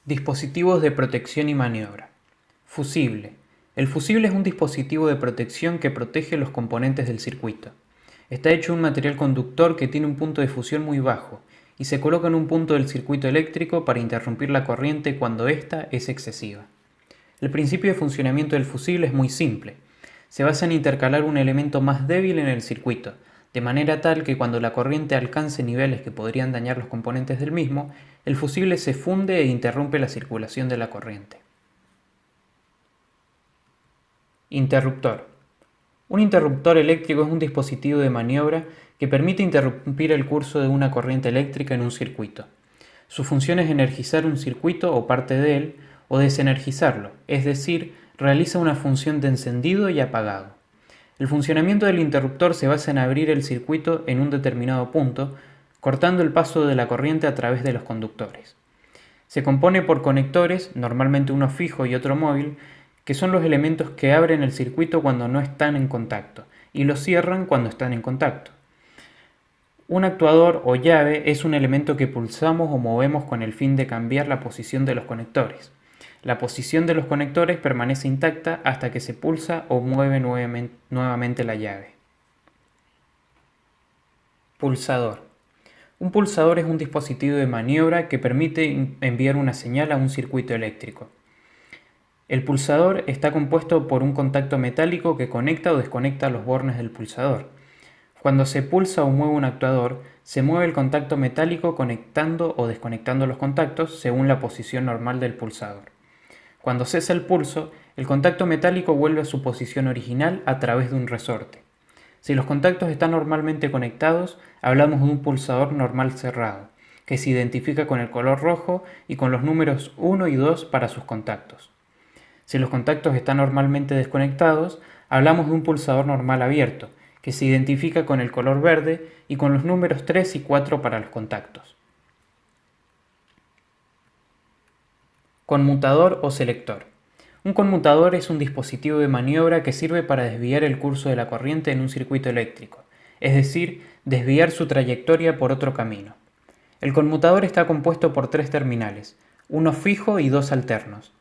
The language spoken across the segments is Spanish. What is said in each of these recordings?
Dispositivos de protección y maniobra. Fusible. El fusible es un dispositivo de protección que protege los componentes del circuito. Está hecho de un material conductor que tiene un punto de fusión muy bajo y se coloca en un punto del circuito eléctrico para interrumpir la corriente cuando ésta es excesiva. El principio de funcionamiento del fusible es muy simple. Se basa en intercalar un elemento más débil en el circuito, de manera tal que cuando la corriente alcance niveles que podrían dañar los componentes del mismo, el fusible se funde e interrumpe la circulación de la corriente. Interruptor. Un interruptor eléctrico es un dispositivo de maniobra que permite interrumpir el curso de una corriente eléctrica en un circuito. Su función es energizar un circuito o parte de él o desenergizarlo, es decir, realiza una función de encendido y apagado. El funcionamiento del interruptor se basa en abrir el circuito en un determinado punto, cortando el paso de la corriente a través de los conductores. Se compone por conectores, normalmente uno fijo y otro móvil, que son los elementos que abren el circuito cuando no están en contacto y los cierran cuando están en contacto. Un actuador o llave es un elemento que pulsamos o movemos con el fin de cambiar la posición de los conectores. La posición de los conectores permanece intacta hasta que se pulsa o mueve nuevamente la llave. Pulsador. Un pulsador es un dispositivo de maniobra que permite enviar una señal a un circuito eléctrico. El pulsador está compuesto por un contacto metálico que conecta o desconecta los bornes del pulsador. Cuando se pulsa o mueve un actuador, se mueve el contacto metálico conectando o desconectando los contactos según la posición normal del pulsador. Cuando cesa el pulso, el contacto metálico vuelve a su posición original a través de un resorte. Si los contactos están normalmente conectados, hablamos de un pulsador normal cerrado, que se identifica con el color rojo y con los números 1 y 2 para sus contactos. Si los contactos están normalmente desconectados, hablamos de un pulsador normal abierto, que se identifica con el color verde y con los números 3 y 4 para los contactos. Conmutador o selector. Un conmutador es un dispositivo de maniobra que sirve para desviar el curso de la corriente en un circuito eléctrico, es decir, desviar su trayectoria por otro camino. El conmutador está compuesto por tres terminales, uno fijo y dos alternos.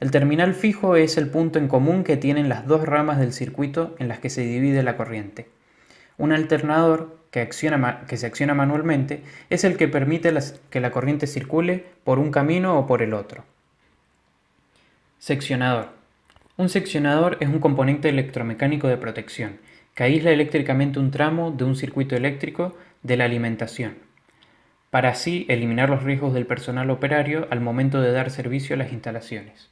El terminal fijo es el punto en común que tienen las dos ramas del circuito en las que se divide la corriente. Un alternador, que se acciona manualmente, es el que permite que la corriente circule por un camino o por el otro. Seccionador. Un seccionador es un componente electromecánico de protección que aísla eléctricamente un tramo de un circuito eléctrico de la alimentación, para así eliminar los riesgos del personal operario al momento de dar servicio a las instalaciones.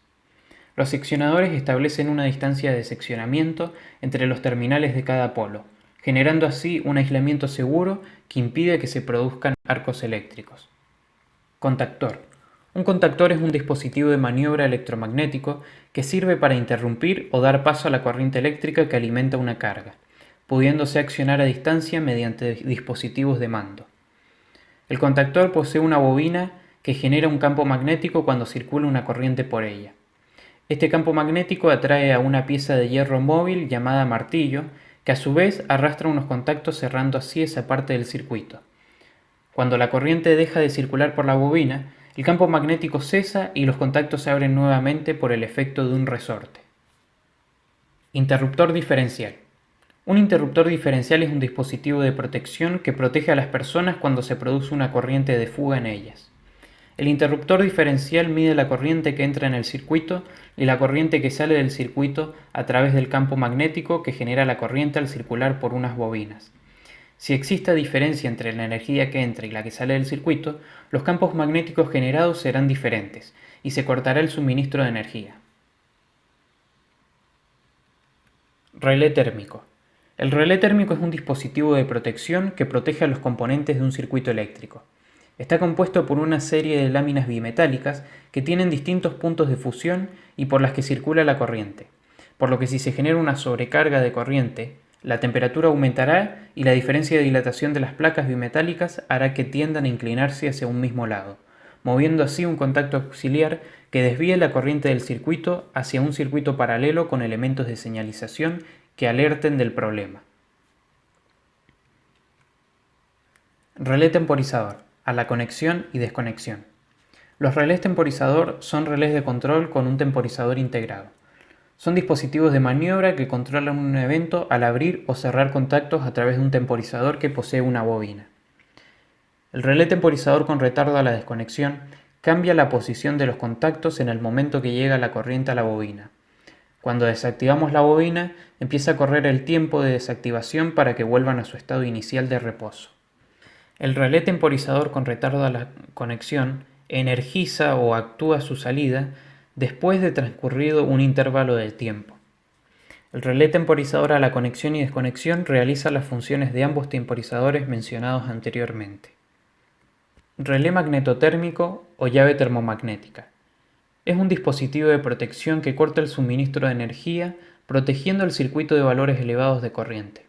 Los seccionadores establecen una distancia de seccionamiento entre los terminales de cada polo, generando así un aislamiento seguro que impide que se produzcan arcos eléctricos. Contactor. Un contactor es un dispositivo de maniobra electromagnético que sirve para interrumpir o dar paso a la corriente eléctrica que alimenta una carga, pudiéndose accionar a distancia mediante dispositivos de mando. El contactor posee una bobina que genera un campo magnético cuando circula una corriente por ella. Este campo magnético atrae a una pieza de hierro móvil llamada martillo, que a su vez arrastra unos contactos cerrando así esa parte del circuito. Cuando la corriente deja de circular por la bobina, el campo magnético cesa y los contactos se abren nuevamente por el efecto de un resorte. Interruptor diferencial. Un interruptor diferencial es un dispositivo de protección que protege a las personas cuando se produce una corriente de fuga en ellas. El interruptor diferencial mide la corriente que entra en el circuito y la corriente que sale del circuito a través del campo magnético que genera la corriente al circular por unas bobinas. Si existe diferencia entre la energía que entra y la que sale del circuito, los campos magnéticos generados serán diferentes y se cortará el suministro de energía. Relé térmico. El relé térmico es un dispositivo de protección que protege a los componentes de un circuito eléctrico. Está compuesto por una serie de láminas bimetálicas que tienen distintos puntos de fusión y por las que circula la corriente, por lo que si se genera una sobrecarga de corriente, la temperatura aumentará y la diferencia de dilatación de las placas bimetálicas hará que tiendan a inclinarse hacia un mismo lado, moviendo así un contacto auxiliar que desvíe la corriente del circuito hacia un circuito paralelo con elementos de señalización que alerten del problema. Relé temporizador, a la conexión y desconexión. Los relés temporizador son relés de control con un temporizador integrado. Son dispositivos de maniobra que controlan un evento al abrir o cerrar contactos a través de un temporizador que posee una bobina. El relé temporizador con retardo a la desconexión cambia la posición de los contactos en el momento que llega la corriente a la bobina. Cuando desactivamos la bobina, empieza a correr el tiempo de desactivación para que vuelvan a su estado inicial de reposo. El relé temporizador con retardo a la conexión energiza o actúa su salida después de transcurrido un intervalo de tiempo. El relé temporizador a la conexión y desconexión realiza las funciones de ambos temporizadores mencionados anteriormente. Relé magnetotérmico o llave termomagnética. Es un dispositivo de protección que corta el suministro de energía, protegiendo el circuito de valores elevados de corriente,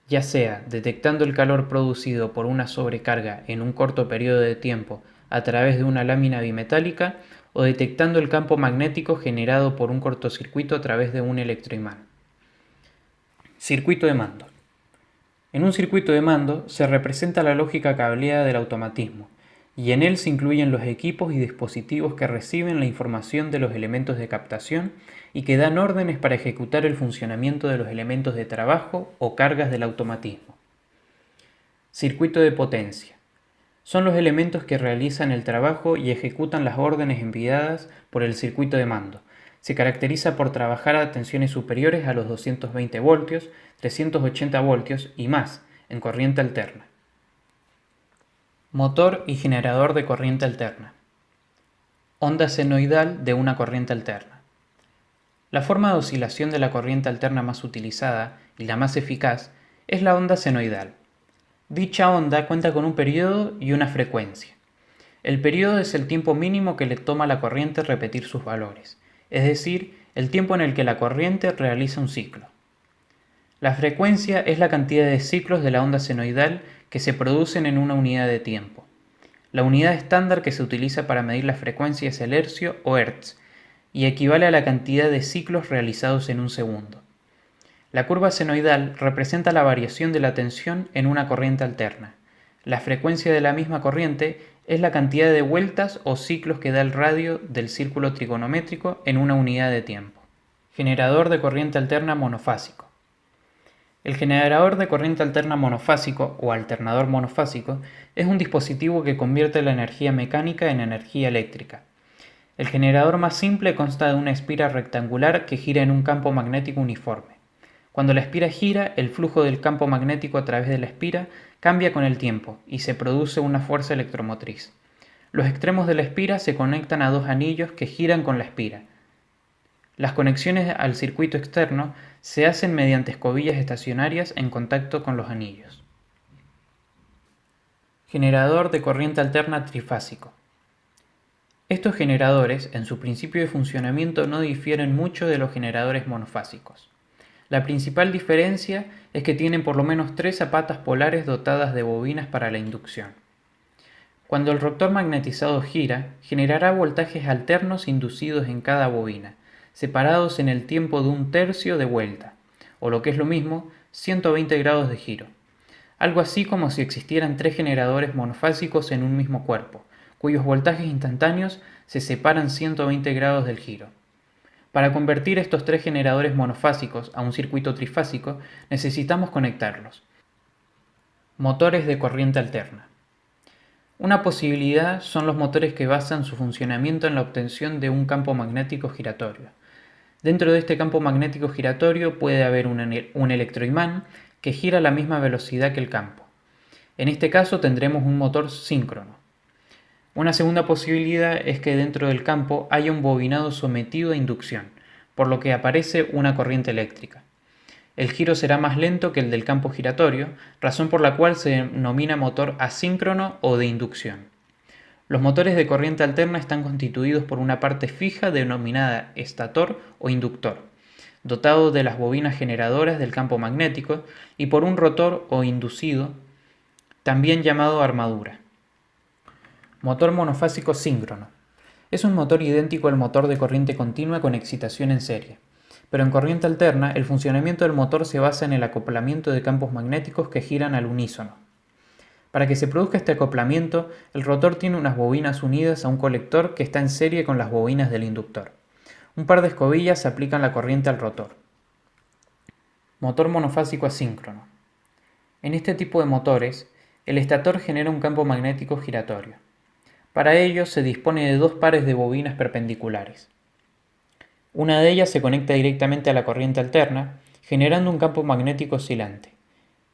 ya sea detectando el calor producido por una sobrecarga en un corto periodo de tiempo a través de una lámina bimetálica o detectando el campo magnético generado por un cortocircuito a través de un electroimán. Circuito de mando. En un circuito de mando se representa la lógica cableada del automatismo, y en él se incluyen los equipos y dispositivos que reciben la información de los elementos de captación y que dan órdenes para ejecutar el funcionamiento de los elementos de trabajo o cargas del automatismo. Circuito de potencia. Son los elementos que realizan el trabajo y ejecutan las órdenes enviadas por el circuito de mando. Se caracteriza por trabajar a tensiones superiores a los 220 voltios, 380 voltios y más en corriente alterna. Motor y generador de corriente alterna. Onda senoidal de una corriente alterna. La forma de oscilación de la corriente alterna más utilizada y la más eficaz es la onda senoidal. Dicha onda cuenta con un periodo y una frecuencia. El periodo es el tiempo mínimo que le toma a la corriente repetir sus valores, es decir, el tiempo en el que la corriente realiza un ciclo. La frecuencia es la cantidad de ciclos de la onda senoidal que se producen en una unidad de tiempo. La unidad estándar que se utiliza para medir la frecuencia es el hercio o hertz, y equivale a la cantidad de ciclos realizados en un segundo. La curva senoidal representa la variación de la tensión en una corriente alterna. La frecuencia de la misma corriente es la cantidad de vueltas o ciclos que da el radio del círculo trigonométrico en una unidad de tiempo. Generador de corriente alterna monofásico. El generador de corriente alterna monofásico o alternador monofásico es un dispositivo que convierte la energía mecánica en energía eléctrica. El generador más simple consta de una espira rectangular que gira en un campo magnético uniforme. Cuando la espira gira, el flujo del campo magnético a través de la espira cambia con el tiempo y se produce una fuerza electromotriz. Los extremos de la espira se conectan a dos anillos que giran con la espira. Las conexiones al circuito externo se hacen mediante escobillas estacionarias en contacto con los anillos. Generador de corriente alterna trifásico. Estos generadores, en su principio de funcionamiento, no difieren mucho de los generadores monofásicos. La principal diferencia es que tienen por lo menos 3 zapatas polares dotadas de bobinas para la inducción. Cuando el rotor magnetizado gira, generará voltajes alternos inducidos en cada bobina, separados en el tiempo de 1/3 de vuelta, o lo que es lo mismo, 120 grados de giro. Algo así como si existieran 3 generadores monofásicos en un mismo cuerpo, cuyos voltajes instantáneos se separan 120 grados del giro. Para convertir estos 3 generadores monofásicos a un circuito trifásico, necesitamos conectarlos. Motores de corriente alterna. Una posibilidad son los motores que basan su funcionamiento en la obtención de un campo magnético giratorio. Dentro de este campo magnético giratorio puede haber un electroimán que gira a la misma velocidad que el campo. En este caso tendremos un motor síncrono. Una segunda posibilidad es que dentro del campo haya un bobinado sometido a inducción, por lo que aparece una corriente eléctrica. El giro será más lento que el del campo giratorio, razón por la cual se denomina motor asíncrono o de inducción. Los motores de corriente alterna están constituidos por una parte fija denominada estator o inductor, dotado de las bobinas generadoras del campo magnético, y por un rotor o inducido, también llamado armadura. Motor monofásico síncrono. Es un motor idéntico al motor de corriente continua con excitación en serie, pero en corriente alterna el funcionamiento del motor se basa en el acoplamiento de campos magnéticos que giran al unísono. Para que se produzca este acoplamiento, el rotor tiene unas bobinas unidas a un colector que está en serie con las bobinas del inductor. Un par de escobillas aplican la corriente al rotor. Motor monofásico asíncrono. En este tipo de motores, el estator genera un campo magnético giratorio. Para ello se dispone de dos pares de bobinas perpendiculares. Una de ellas se conecta directamente a la corriente alterna, generando un campo magnético oscilante.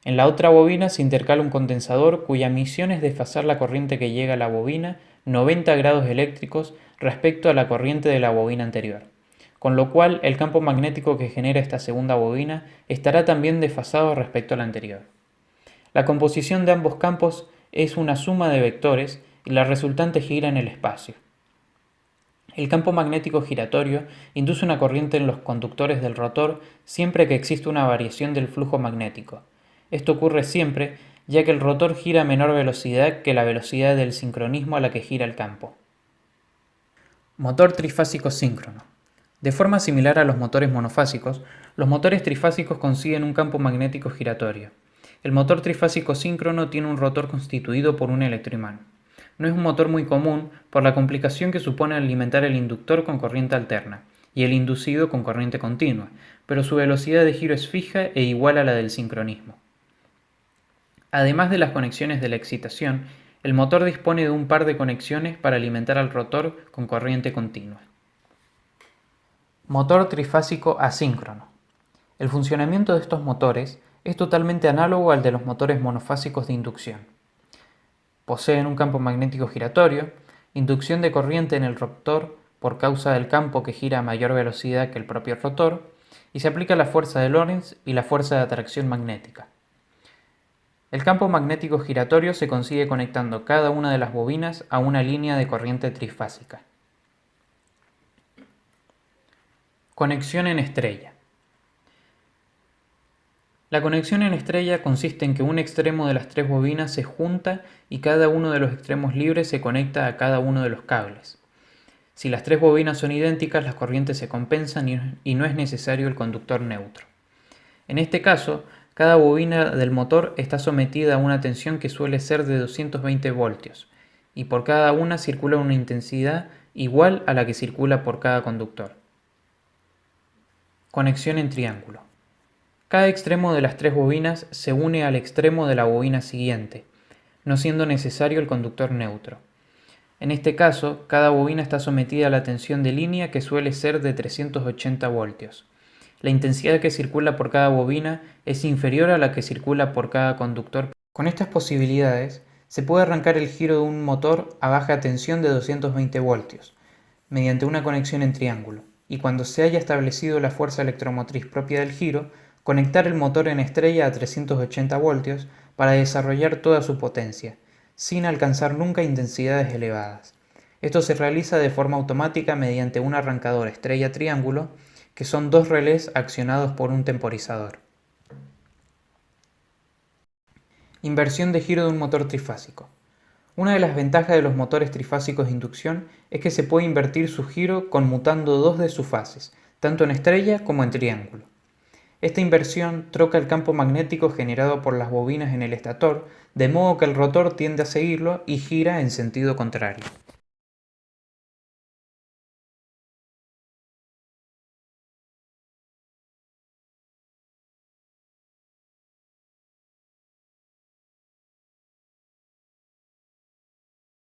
En la otra bobina se intercala un condensador cuya misión es desfasar la corriente que llega a la bobina 90 grados eléctricos respecto a la corriente de la bobina anterior, con lo cual el campo magnético que genera esta segunda bobina estará también desfasado respecto a la anterior. La composición de ambos campos es una suma de vectores y la resultante gira en el espacio. El campo magnético giratorio induce una corriente en los conductores del rotor siempre que existe una variación del flujo magnético. Esto ocurre siempre, ya que el rotor gira a menor velocidad que la velocidad del sincronismo a la que gira el campo. Motor trifásico síncrono. De forma similar a los motores monofásicos, los motores trifásicos consiguen un campo magnético giratorio. El motor trifásico síncrono tiene un rotor constituido por un electroimán. No es un motor muy común por la complicación que supone alimentar el inductor con corriente alterna y el inducido con corriente continua, pero su velocidad de giro es fija e igual a la del sincronismo. Además de las conexiones de la excitación, el motor dispone de un par de conexiones para alimentar al rotor con corriente continua. Motor trifásico asíncrono. El funcionamiento de estos motores es totalmente análogo al de los motores monofásicos de inducción. Poseen un campo magnético giratorio, inducción de corriente en el rotor por causa del campo que gira a mayor velocidad que el propio rotor, y se aplica la fuerza de Lorentz y la fuerza de atracción magnética. El campo magnético giratorio se consigue conectando cada una de las bobinas a una línea de corriente trifásica. Conexión en estrella. La conexión en estrella consiste en que un extremo de las tres bobinas se junta y cada uno de los extremos libres se conecta a cada uno de los cables. Si las tres bobinas son idénticas, las corrientes se compensan y no es necesario el conductor neutro. En este caso, cada bobina del motor está sometida a una tensión que suele ser de 220 voltios, y por cada una circula una intensidad igual a la que circula por cada conductor. Conexión en triángulo. Cada extremo de las tres bobinas se une al extremo de la bobina siguiente, no siendo necesario el conductor neutro. En este caso, cada bobina está sometida a la tensión de línea que suele ser de 380 voltios. La intensidad que circula por cada bobina es inferior a la que circula por cada conductor. Con estas posibilidades, se puede arrancar el giro de un motor a baja tensión de 220 voltios, mediante una conexión en triángulo, y cuando se haya establecido la fuerza electromotriz propia del giro, conectar el motor en estrella a 380 voltios para desarrollar toda su potencia, sin alcanzar nunca intensidades elevadas. Esto se realiza de forma automática mediante un arrancador estrella-triángulo, que son dos relés accionados por un temporizador. Inversión de giro de un motor trifásico. Una de las ventajas de los motores trifásicos de inducción es que se puede invertir su giro conmutando dos de sus fases, tanto en estrella como en triángulo. Esta inversión troca el campo magnético generado por las bobinas en el estator, de modo que el rotor tiende a seguirlo y gira en sentido contrario.